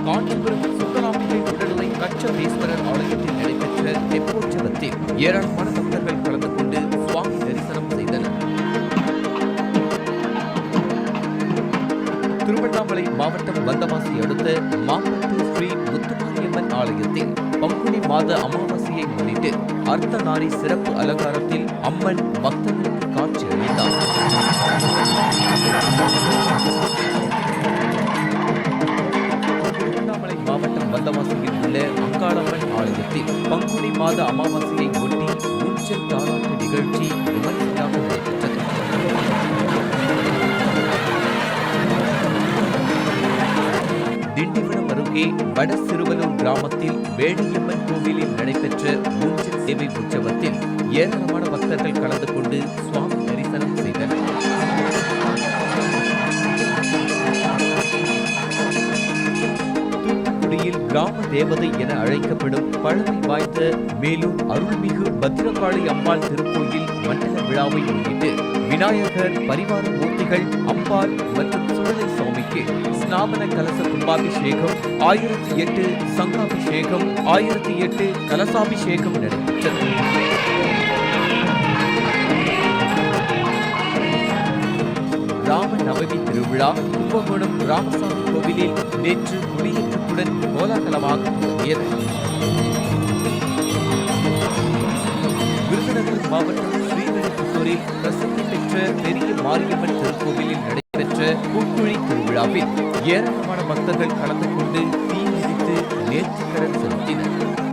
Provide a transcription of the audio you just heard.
காஞ்சிபுரம் சுந்தராம்பிகை உடனுரை கச்சதீஸ்வரர் ஆலயத்தில் நடைபெற்ற தெப்போற்சவத்தில் ஏராளமான பக்தர்கள் கலந்து கொண்டு சுவாமி தரிசனம் செய்தனர். திருவண்ணாமலை மாவட்டம் வந்தவாசி அடுத்த மாம்பட்டு ஸ்ரீ முத்துமாரியம்மன் ஆலயத்தில் பங்குனி மாத அமாவாசையை முன்னிட்டு அர்த்தநாரி சிறப்பு அலங்காரத்தில் அம்மன் பக்தர்களுக்கு காட்சி அளித்தார். திருவண்ணாமலை மாவட்டம் வந்தவாசியில் உள்ள அங்காளம்மன் ஆலயத்தில் பங்குனி மாத அமாவாசையை ஒட்டி ஊஞ்சல் தாலாட்டு நிகழ்ச்சி விமர்சையாக நடைபெற்றது. திண்டிவனம் அருகே வட சிறுவலூர் கிராமத்தில் வேடியம்மன் கோவிலில் நடைபெற்ற ஊஞ்சல் சேவை உற்சவத்தில் ஏராளமான பக்தர்கள் கலந்து கொண்டு சுவாமி தரிசனம் செய்தனர். தூத்துக்குடியில் கிராம தேவதை என அழைக்கப்படும் பழமை வாய்ந்த மேலும் அருள்மிகு பத்ரகாளி அம்பாள் திருக்கோயில் மண்டல விழாவை முன்னிட்டு விநாயகர், பரிவார மூர்த்திகள், அம்பாள் மற்றும் சுடலை சுவாமிக்கு ஸ்நாபன கலச கும்பாபிஷேகம், 1008 சங்காபிஷேகம், 1008 கலசாபிஷேகம் நடைபெற்றது. ராம நவமி திருவிழா கும்பகோணம் ராமசாமி கோவிலில் நேற்று கொடியேற்றத்துடன் கோலாகலமாக தொடங்கியது. விருதுநகர் மாவட்டம் ஸ்ரீவில்லிபுத்தூரில் பிரசித்தி பெற்ற பெரிய மாரியம்மன் திருக்கோவிலில் நடைபெற்ற பூக்குழி திருவிழாவில் ஏராளமான பக்தர்கள் கலந்து கொண்டு தீ மிதித்து நேர்த்திக்கடன் செலுத்தினர்.